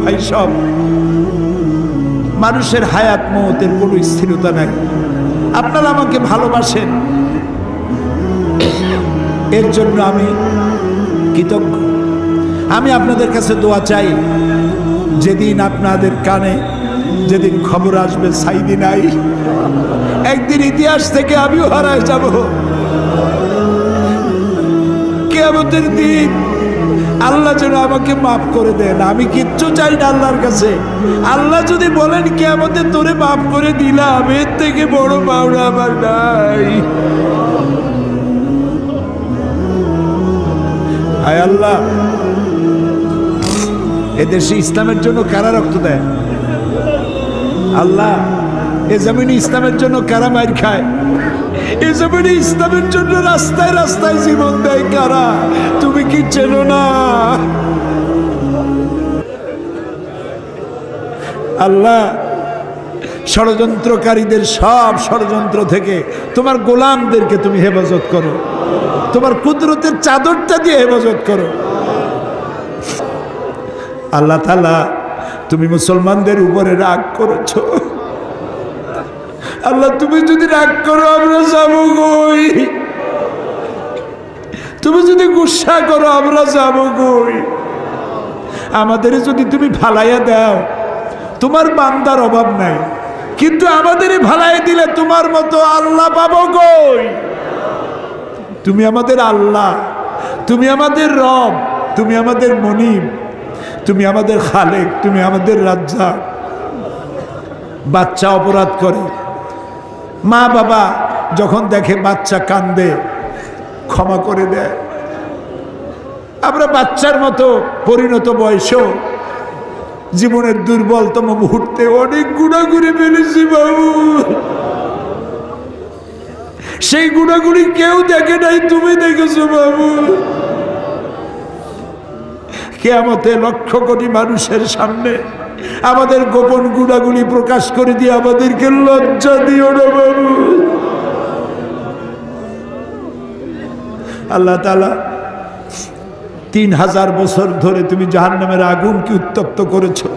ভাই সব। মানুষের হায়াত মওতের কোনো স্থিরতা নাই। আপনারা আমাকে ভালোবাসেন, এর জন্য আমি কৃতজ্ঞ। আমি আপনাদের কাছে দোয়া চাই, যেদিন আপনাদের কানে যেদিন খবর আসবে সাইদি নাই, একদিন ইতিহাস থেকে আমিও হারায় যাব। কিয়ামতের দিন আল্লাহ যেন আমাকে মাফ করে দেন। আমি কিচ্ছু চাই না আল্লাহর কাছে। আল্লাহ যদি বলেন কিয়ামতে তোরে মাফ করে দিলাম, এর থেকে বড় পাওনা আমার নাই। হায় আল্লাহ, এদেশে ইসলামের জন্য কারা রক্ত দেয়? আল্লাহ, এ জমিনে ইসলামের জন্য কারা মার খায়? এ জমিনে ইসলামের জন্য রাস্তায় রাস্তায় জীবন দেয় কারা? তুমি কি চেনো না? আল্লাহ, ষড়যন্ত্রকারীদের সব ষড়যন্ত্র থেকে তোমার গোলামদেরকে তুমি হেফাজত করো, তোমার কুদরতের চাদরটা দিয়ে হেফাজত করো। আল্লাহ তাআলা, তুমি মুসলমানদের উপরে রাগ করেছো। আল্লাহ, তুমি যদি রাগ করো আমরা যাবো কই? তুমি যদি গুসা করো আমরা যাবো কই? আমাদের যদি তুমি ভালাইয়া দাও, তোমার বান্দার অভাব নাই, কিন্তু আমাদের ভালাইয়া দিলে তোমার মতো আল্লাহ পাবো কই? তুমি আমাদের আল্লাহ, তুমি আমাদের রব, তুমি আমাদের মনিব, তুমি আমাদের খালেক, তুমি আমাদের রাজ্জাক। বাচ্চা অপরাধ করে, মা বাবা যখন দেখে বাচ্চা কান্দে ক্ষমা করে দেয়। আমরা বাচ্চার মতো পরিণত বয়সেও জীবনের দুর্বলতম মুহূর্তে অনেক গুনাহ করে ফেলেছি বাবু। সেই গুনাহগুলি কেউ দেখে নাই, তুমি দেখেছো বাবু। কিয়ামতে লক্ষ কোটি মানুষের সামনে আমাদের গোপন গুনাহগুলি প্রকাশ করে দিয়ে আমাদেরকে লজ্জা দিও না বাবু। আল্লাহ তাআলা, 3000 বছর ধরে তুমি জাহান্নামের আগুনকে উত্তপ্ত করেছো।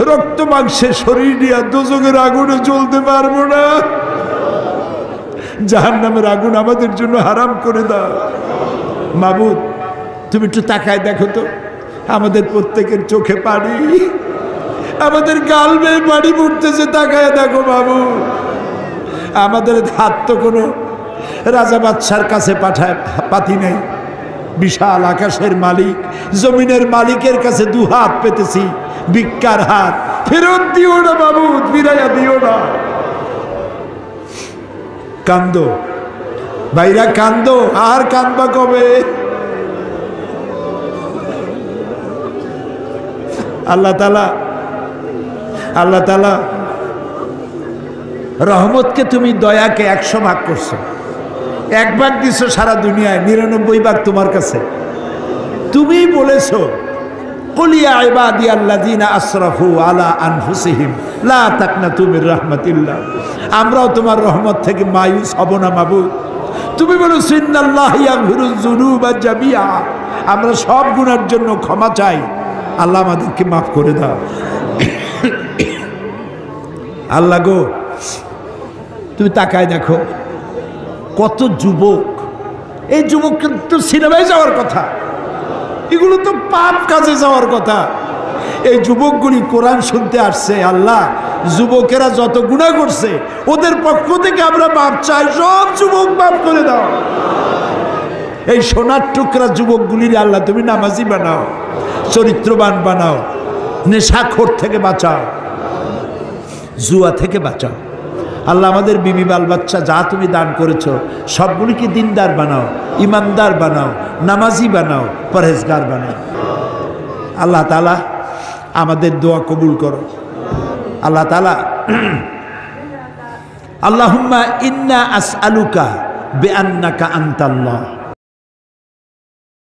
রক্ত মাংসের শরীর নিয়ে দোজখের আগুনে জ্বলতে পারবো না। জাহান্নামের আগুন আমাদের জন্য হারাম করে দাও মাবুদ। তুমি একটু তাকায় দেখো তো, আমাদের প্রত্যেকের চোখে পানি, আমাদের গাল বেয়ে পানি পড়তেছে। তাকায় দেখো বাবু, আমাদের হাত তো কোনো রাজা বাদশার কাছে পাতি নেই। বিশাল আকাশের মালিক, জমিনের মালিকের কাছে দু হাত পেতেছি, ভিক্ষার হাত। ফেরত দিও না বাবু, ফিরাইয়া দিও না। কান্দো ভাইরা, কান্দো। আর কান্দবা কবে? আল্লাহ তাআলা রহমতকে তুমি দয়াকে 100 ভাগ করছো। 1 ভাগ দিছো সারা দুনিয়ায়, 99 ভাগ তোমার কাছে। তুমি বলেছো, কুল ইয়া ইবাদিয়াল্লাযীনা আসরাফু আলা আনফুসিহিম লা তাকনাতু মির রাহমাতিল্লাহ। আমরাও তোমার রহমত থেকে মায়ুস হব না মাবুদ। তুমি বলেছো, ইন্নাল্লাহা ইয়াগফিরুয যুনুবা জামিআ। আমরা সব গুনার জন্য ক্ষমা চাই, আল্লাহ আমাদেরকে মাফ করে দাও। আল্লাহ গো, তুমি তাকায় দেখো কত যুবক। এই যুবক কিন্তু সিনেমায় যাওয়ার কথা, এগুলো তো পাপ কাজে যাওয়ার কথা। এই যুবকগুলি কোরআন শুনতে আসছে। আল্লাহ, যুবকেরা যত গুনাহ করছে ওদের পক্ষ থেকে আমরা মাপ চাই। সব যুবক মাফ করে দাও। এই সোনার টুকরা যুবকগুলির আল্লাহ তুমি নামাজি বানাও, চরিত্রবান বানাও, নেশাখোর থেকে বাঁচাও, জুয়া থেকে বাঁচাও। আল্লাহ, আমাদের বিবি বাল বাচ্চা যা তুমি দান করেছো সবগুলিকে দিনদার বানাও, ইমানদার বানাও, নামাজি বানাও, পরহেজগার বানাও। আল্লাহ তাআলা আমাদের দোয়া কবুল করো। আল্লাহ তাআলা, আল্লাহুম্মা ইন্না আসআলুকা বিআন্নাকা আনতাল্লাহ